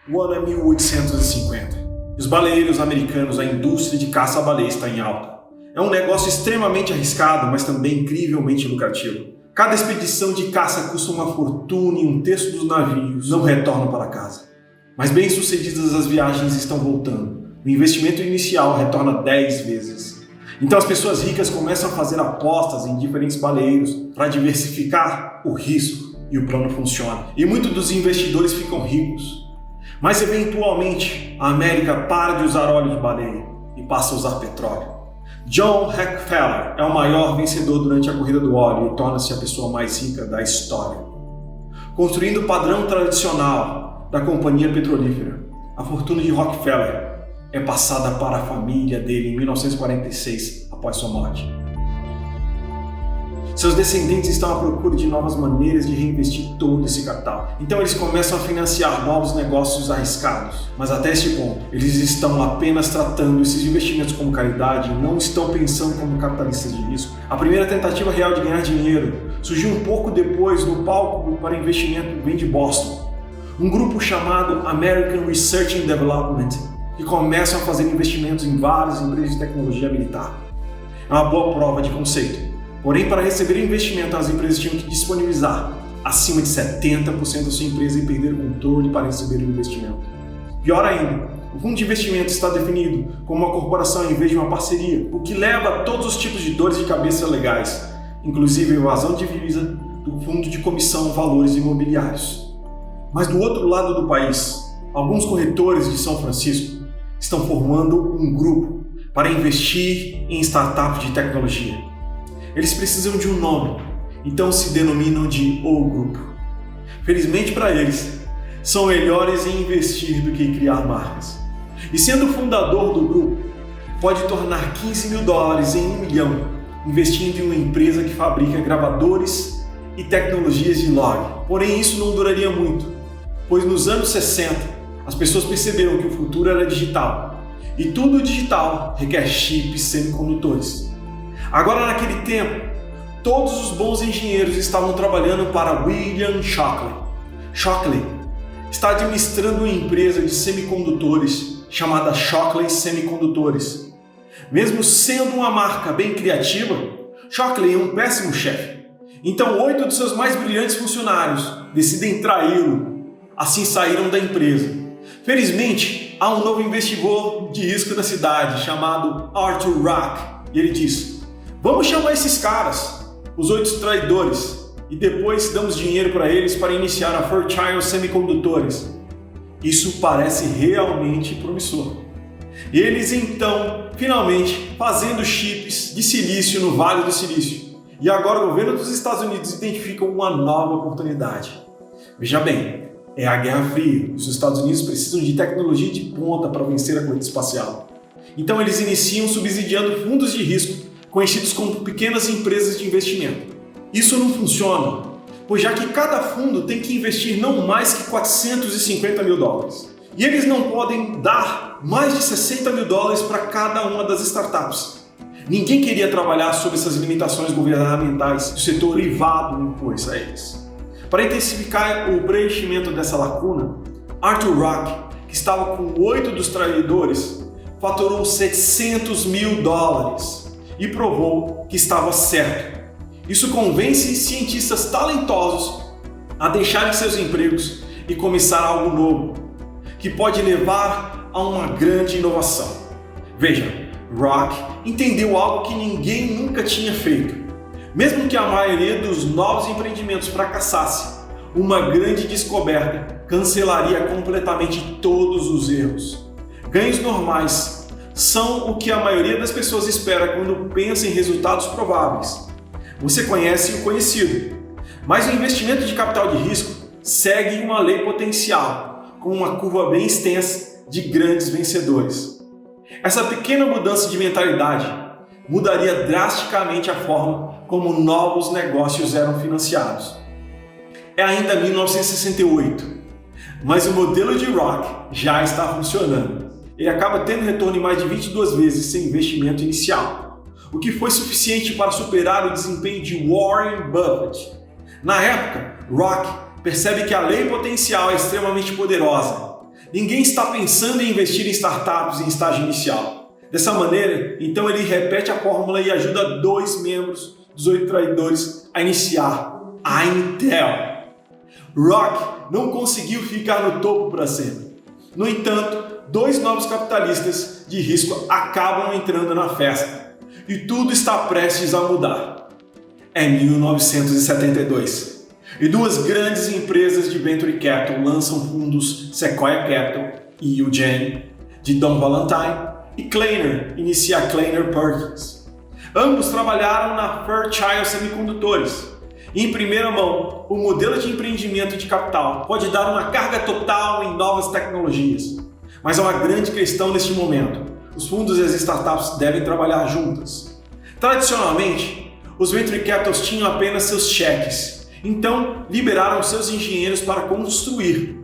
O ano é 1850. Os baleeiros americanos, a indústria de caça à baleia está em alta. É um negócio extremamente arriscado, mas também incrivelmente lucrativo. Cada expedição de caça custa uma fortuna e um terço dos navios não retornam para casa. Mas bem-sucedidas as viagens estão voltando. O investimento inicial retorna 10 vezes. Então as pessoas ricas começam a fazer apostas em diferentes baleeiros para diversificar o risco e o plano funciona. E muitos dos investidores ficam ricos. Mas eventualmente a América para de usar óleo de baleia e passa a usar petróleo. John Rockefeller é o maior vencedor durante a corrida do óleo e torna-se a pessoa mais rica da história. Construindo o padrão tradicional da companhia petrolífera, a fortuna de Rockefeller é passada para a família dele em 1946, após sua morte. Seus descendentes estão à procura de novas maneiras de reinvestir todo esse capital. Então eles começam a financiar novos negócios arriscados. Mas até este ponto, eles estão apenas tratando esses investimentos como caridade e não estão pensando como capitalistas de risco. A primeira tentativa real de ganhar dinheiro surgiu um pouco depois no palco para investimento vem de Boston. Um grupo chamado American Research and Development, que começam a fazer investimentos em várias empresas de tecnologia militar. É uma boa prova de conceito. Porém, para receber investimento, as empresas tinham que disponibilizar acima de 70% da sua empresa e perder o controle para receber o investimento. Pior ainda, o fundo de investimento está definido como uma corporação em vez de uma parceria, o que leva a todos os tipos de dores de cabeça legais, inclusive evasão de divisa do fundo de comissão valores imobiliários. Mas do outro lado do país, alguns corretores de São Francisco estão formando um grupo para investir em startups de tecnologia. Eles precisam de um nome, então se denominam de O Grupo. Felizmente para eles, são melhores em investir do que em criar marcas. E sendo fundador do grupo, pode tornar $15 mil em $1 milhão, investindo em uma empresa que fabrica gravadores e tecnologias de log. Porém, isso não duraria muito, pois nos anos 60, as pessoas perceberam que o futuro era digital. E tudo digital requer chips semicondutores. Agora, naquele tempo, todos os bons engenheiros estavam trabalhando para William Shockley. Shockley está administrando uma empresa de semicondutores chamada Shockley Semicondutores. Mesmo sendo uma marca bem criativa, Shockley é um péssimo chefe. Então, 8 dos seus mais brilhantes funcionários decidem traí-lo. Assim saíram da empresa. Felizmente, há um novo investidor de risco na cidade chamado Arthur Rock. E ele diz: vamos chamar esses caras, os 8 traidores, e depois damos dinheiro para eles para iniciar a Fairchild Semicondutores. Isso parece realmente promissor. E eles então, finalmente, fazendo chips de silício no Vale do Silício. E agora o governo dos Estados Unidos identifica uma nova oportunidade. Veja bem, é a Guerra Fria. Os Estados Unidos precisam de tecnologia de ponta para vencer a corrida espacial. Então eles iniciam subsidiando fundos de risco conhecidos como pequenas empresas de investimento. Isso não funciona, pois já que cada fundo tem que investir não mais que $450 mil. E eles não podem dar mais de $60 mil para cada uma das startups. Ninguém queria trabalhar sob essas limitações governamentais que o setor privado impôs a eles. Para intensificar o preenchimento dessa lacuna, Arthur Rock, que estava com 8 dos traidores, faturou $700 mil e provou que estava certo. Isso convence cientistas talentosos a deixarem seus empregos e começar algo novo, que pode levar a uma grande inovação. Veja, Rock entendeu algo que ninguém nunca tinha feito. Mesmo que a maioria dos novos empreendimentos fracassasse, uma grande descoberta cancelaria completamente todos os erros. Ganhos normais são o que a maioria das pessoas espera quando pensa em resultados prováveis. Você conhece o conhecido, mas o investimento de capital de risco segue uma lei potencial, com uma curva bem extensa de grandes vencedores. Essa pequena mudança de mentalidade mudaria drasticamente a forma como novos negócios eram financiados. É ainda 1968, mas o modelo de Rock já está funcionando. Ele acaba tendo retorno em mais de 22 vezes sem investimento inicial, o que foi suficiente para superar o desempenho de Warren Buffett. Na época, Rock percebe que a lei potencial é extremamente poderosa Ninguém está pensando em investir em startups em estágio inicial. Dessa maneira, então ele repete a fórmula e ajuda 2 membros dos 8 traidores a iniciar a Intel. Rock não conseguiu ficar no topo para sempre. No entanto, 2 novos capitalistas de risco acabam entrando na festa e tudo está prestes a mudar. É 1972 e 2 grandes empresas de Venture Capital lançam fundos Sequoia Capital e Eugene, de Don Valentine, e Kleiner inicia a Kleiner Perkins. Ambos trabalharam na Fairchild Semicondutores. Em primeira mão, o modelo de empreendimento de capital pode dar uma carga total em novas tecnologias. Mas há uma grande questão neste momento. Os fundos e as startups devem trabalhar juntas. Tradicionalmente, os Venture Capitals tinham apenas seus cheques, então liberaram seus engenheiros para construir.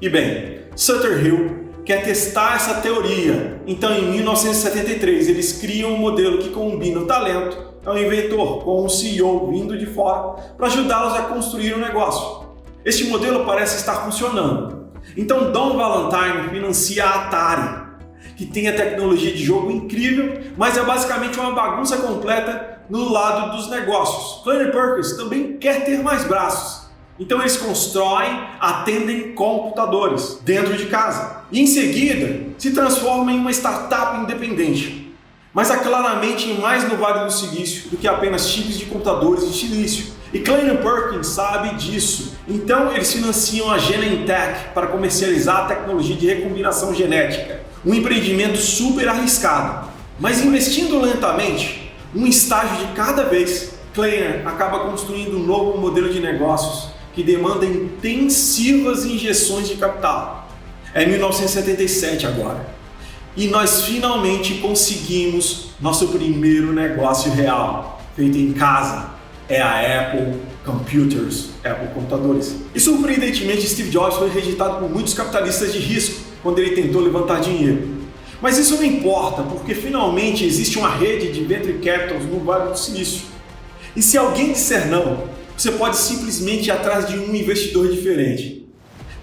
E bem, Sutter Hill quer testar essa teoria. Então, em 1973, eles criam um modelo que combina o talento ao inventor com um CEO vindo de fora para ajudá-los a construir um negócio. Este modelo parece estar funcionando. Então, Don Valentine financia a Atari, que tem a tecnologia de jogo incrível, mas é basicamente uma bagunça completa no lado dos negócios. Kleiner Perkins também quer ter mais braços. Então eles constroem, atendem computadores dentro de casa e em seguida se transformam em uma startup independente. Mas há claramente mais no Vale do Silício do que apenas chips de computadores de silício. E Kleiner Perkins sabe disso. Então eles financiam a Genentech para comercializar a tecnologia de recombinação genética. Um empreendimento super arriscado. Mas investindo lentamente, um estágio de cada vez, Kleiner acaba construindo um novo modelo de negócios que demanda intensivas injeções de capital. É 1977 agora. E nós finalmente conseguimos nosso primeiro negócio real, feito em casa. É a Apple Computers, Apple Computadores. E surpreendentemente, Steve Jobs foi rejeitado por muitos capitalistas de risco quando ele tentou levantar dinheiro. Mas isso não importa, porque finalmente existe uma rede de Venture Capitals no Vale do Silício. E se alguém disser não, você pode simplesmente ir atrás de um investidor diferente.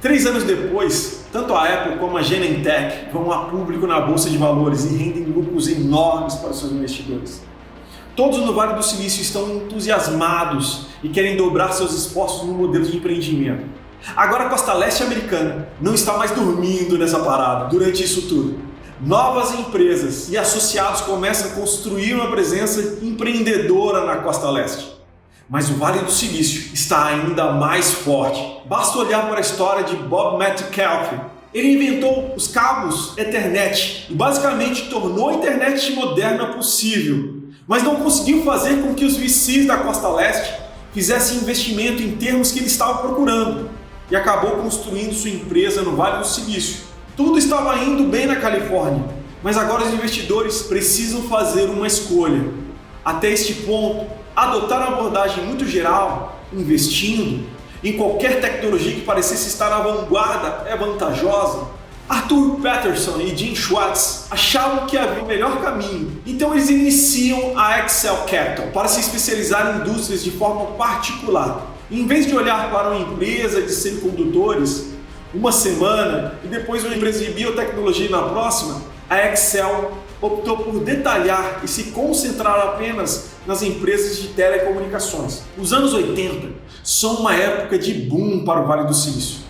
3 anos depois, tanto a Apple como a Genentech vão a público na Bolsa de Valores e rendem lucros enormes para seus investidores. Todos no Vale do Silício estão entusiasmados e querem dobrar seus esforços no modelo de empreendimento. Agora a costa leste americana não está mais dormindo nessa parada durante isso tudo. Novas empresas e associados começam a construir uma presença empreendedora na costa leste. Mas o Vale do Silício está ainda mais forte. Basta olhar para a história de Bob Metcalfe. Ele inventou os cabos Ethernet e basicamente tornou a internet moderna possível. Mas não conseguiu fazer com que os VCs da costa leste fizessem investimento em termos que ele estava procurando. E acabou construindo sua empresa no Vale do Silício. Tudo estava indo bem na Califórnia, mas agora os investidores precisam fazer uma escolha. Até este ponto, adotar uma abordagem muito geral, investindo em qualquer tecnologia que parecesse estar à vanguarda é vantajosa. Arthur Peterson e Jim Schwartz achavam que havia o melhor caminho, então eles iniciam a Excel Capital para se especializar em indústrias de forma particular. Em vez de olhar para uma empresa de semicondutores uma semana e depois uma empresa de biotecnologia na próxima, a Excel optou por detalhar e se concentrar apenas nas empresas de telecomunicações. Os anos 80 são uma época de boom para o Vale do Silício.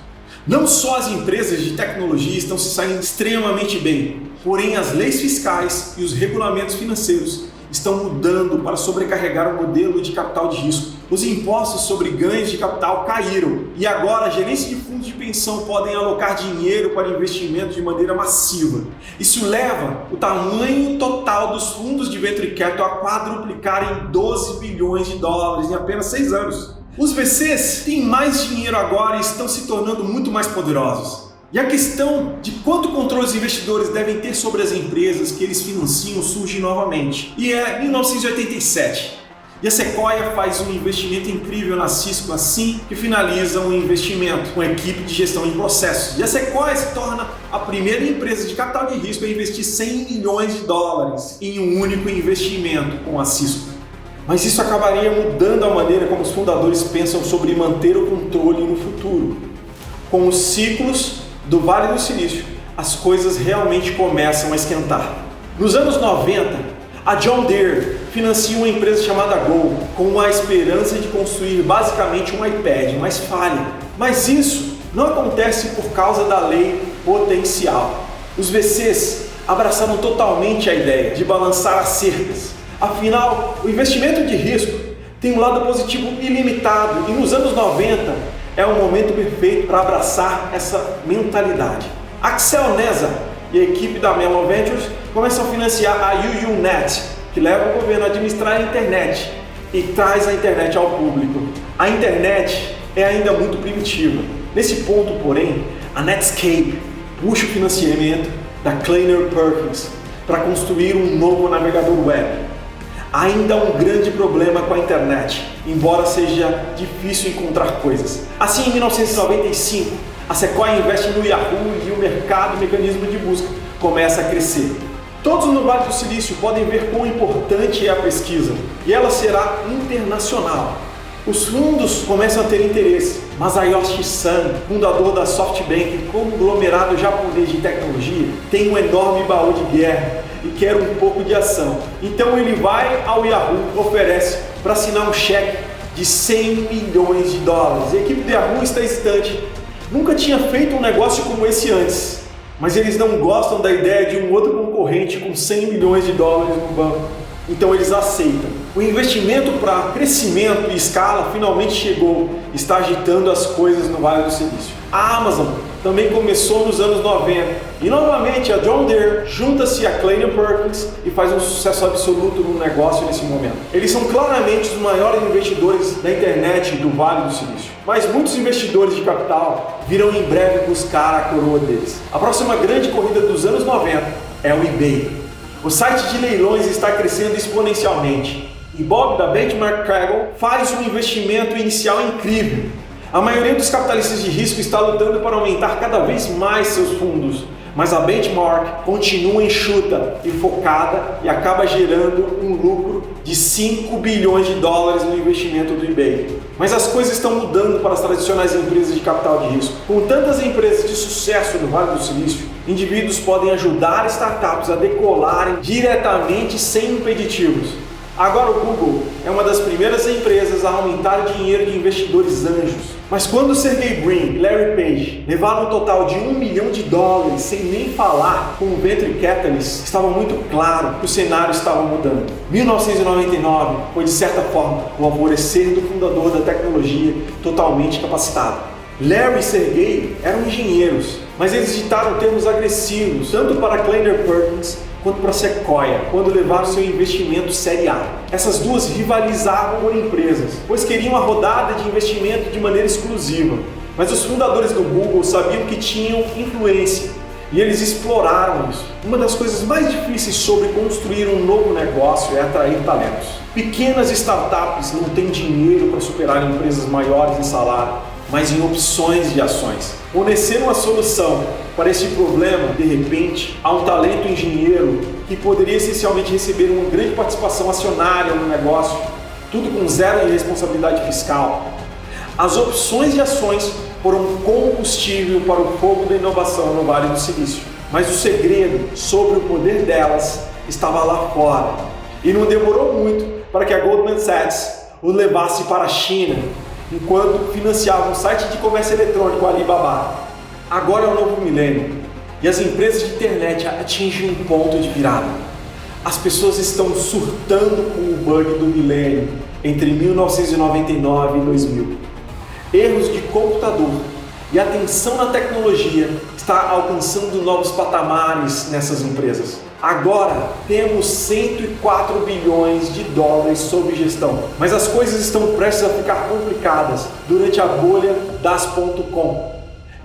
Não só as empresas de tecnologia estão se saindo extremamente bem, porém as leis fiscais e os regulamentos financeiros estão mudando para sobrecarregar o modelo de capital de risco. Os impostos sobre ganhos de capital caíram e agora gerentes de fundos de pensão podem alocar dinheiro para investimento de maneira massiva. Isso leva o tamanho total dos fundos de Venture Capital a quadruplicar em 12 bilhões de dólares em apenas 6 anos. Os VCs têm mais dinheiro agora e estão se tornando muito mais poderosos. E a questão de quanto controle os investidores devem ter sobre as empresas que eles financiam surge novamente. E é 1987. E a Sequoia faz um investimento incrível na Cisco assim que finaliza um investimento com a equipe de gestão de processos. E a Sequoia se torna a primeira empresa de capital de risco a investir 100 milhões de dólares em um único investimento com a Cisco. Mas isso acabaria mudando a maneira como os fundadores pensam sobre manter o controle no futuro. Com os ciclos do Vale do Silício, as coisas realmente começam a esquentar. Nos anos 90, a John Deere financia uma empresa chamada Go com a esperança de construir basicamente um iPad, mas falha. Mas isso não acontece por causa da lei potencial. Os VCs abraçaram totalmente a ideia de balançar as cercas. Afinal, o investimento de risco tem um lado positivo ilimitado e nos anos 90 é o momento perfeito para abraçar essa mentalidade. Axel Neza e a equipe da Melon Ventures começam a financiar a UUNet, que leva o governo a administrar a internet e traz a internet ao público. A internet é ainda muito primitiva. Nesse ponto, porém, a Netscape puxa o financiamento da Kleiner Perkins para construir um novo navegador web. Ainda há um grande problema com a internet, embora seja difícil encontrar coisas. Assim, em 1995, a Sequoia investe no Yahoo e o mercado mecanismo de busca começa a crescer. Todos no Vale do Silício podem ver quão importante é a pesquisa e ela será internacional. Os fundos começam a ter interesse, Masayoshi Son, fundador da SoftBank, conglomerado japonês de tecnologia, tem um enorme baú de guerra e quer um pouco de ação. Então ele vai ao Yahoo, oferece para assinar um cheque de 100 milhões de dólares. A equipe do Yahoo está hesitante, nunca tinha feito um negócio como esse antes, mas eles não gostam da ideia de um outro concorrente com 100 milhões de dólares no banco. Então eles aceitam. O investimento para crescimento e escala finalmente chegou, está agitando as coisas no Vale do Silício. A Amazon também começou nos anos 90 e novamente a John Deere junta-se a Kleiner Perkins e faz um sucesso absoluto no negócio nesse momento. Eles são claramente os maiores investidores da internet do Vale do Silício, mas muitos investidores de capital virão em breve buscar a coroa deles. A próxima grande corrida dos anos 90 é o eBay. O site de leilões está crescendo exponencialmente e Bob da Benchmark Kaggle faz um investimento inicial incrível. A maioria dos capitalistas de risco está lutando para aumentar cada vez mais seus fundos, mas a Benchmark continua enxuta e focada e acaba gerando um lucro de 5 bilhões de dólares no investimento do eBay. Mas as coisas estão mudando para as tradicionais empresas de capital de risco. Com tantas empresas de sucesso no Vale do Silício, indivíduos podem ajudar startups a decolarem diretamente sem impeditivos. Agora o Google é uma das primeiras empresas a aumentar o dinheiro de investidores anjos. Mas quando Sergey Brin e Larry Page levaram um total de 1 milhão de dólares sem nem falar com o Venture Capitalist, estava muito claro que o cenário estava mudando. 1999 foi de certa forma o alvorecer do fundador da tecnologia totalmente capacitado. Larry e Sergey eram engenheiros, mas eles ditaram termos agressivos tanto para Kleiner Perkins quanto para Sequoia, quando levaram seu investimento Série A. Essas duas rivalizavam por empresas, pois queriam a rodada de investimento de maneira exclusiva. Mas os fundadores do Google sabiam que tinham influência e eles exploraram isso. Uma das coisas mais difíceis sobre construir um novo negócio é atrair talentos. Pequenas startups não têm dinheiro para superar empresas maiores em salário, mas em opções de ações. Fornecer uma solução para esse problema, de repente, há um talento engenheiro que poderia essencialmente receber uma grande participação acionária no negócio, tudo com zero de responsabilidade fiscal. As opções de ações foram combustível para o fogo da inovação no Vale do Silício, mas o segredo sobre o poder delas estava lá fora. E não demorou muito para que a Goldman Sachs o levasse para a China, enquanto financiava um site de comércio eletrônico, Alibaba. Agora é o novo milênio e as empresas de internet atingem um ponto de virada. As pessoas estão surtando com o bug do milênio entre 1999 e 2000. Erros de computador e a atenção na tecnologia está alcançando novos patamares nessas empresas. Agora temos 104 bilhões de dólares sob gestão, mas as coisas estão prestes a ficar complicadas durante a bolha das .com.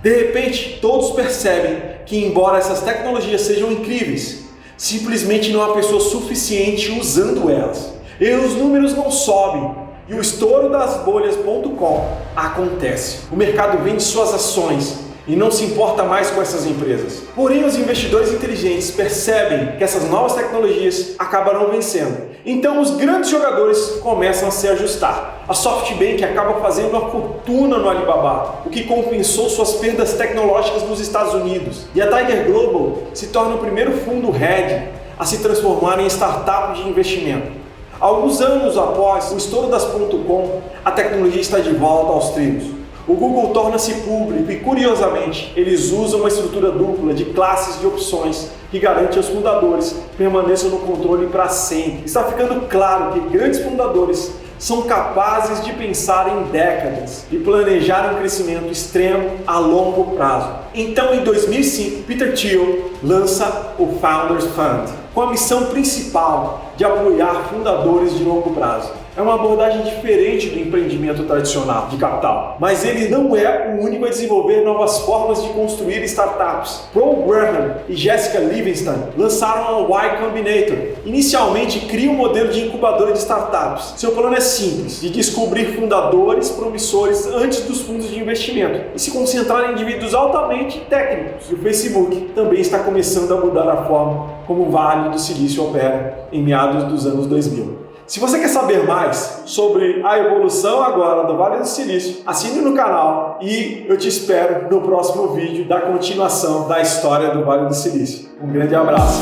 De repente, todos percebem que, embora essas tecnologias sejam incríveis, simplesmente não há pessoa suficiente usando elas. E os números não sobem. E o estouro das bolhas.com acontece. O mercado vende suas ações e não se importa mais com essas empresas. Porém, os investidores inteligentes percebem que essas novas tecnologias acabarão vencendo. Então, os grandes jogadores começam a se ajustar. A SoftBank acaba fazendo uma fortuna no Alibaba, o que compensou suas perdas tecnológicas nos Estados Unidos. E a Tiger Global se torna o primeiro fundo hedge a se transformar em startup de investimento. Alguns anos após o estouro das .com, a tecnologia está de volta aos trilhos. O Google torna-se público e, curiosamente, eles usam uma estrutura dupla de classes de opções que garante aos fundadores permaneçam no controle para sempre. Está ficando claro que grandes fundadores são capazes de pensar em décadas e planejar um crescimento extremo a longo prazo. Então, em 2005, Peter Thiel lança o Founders Fund, com a missão principal de apoiar fundadores de longo prazo. É uma abordagem diferente do empreendimento tradicional de capital, mas ele não é o único a desenvolver novas formas de construir startups. Paul Graham e Jessica Livingston lançaram a Y Combinator. Inicialmente, cria um modelo de incubadora de startups. Seu plano é simples, de descobrir fundadores promissores antes dos fundos de investimento e se concentrar em indivíduos altamente técnicos. E o Facebook também está começando a mudar a forma como o Vale do Silício opera em meados dos anos 2000. Se você quer saber mais sobre a evolução agora do Vale do Silício, assine no canal e eu te espero no próximo vídeo da continuação da história do Vale do Silício. Um grande abraço!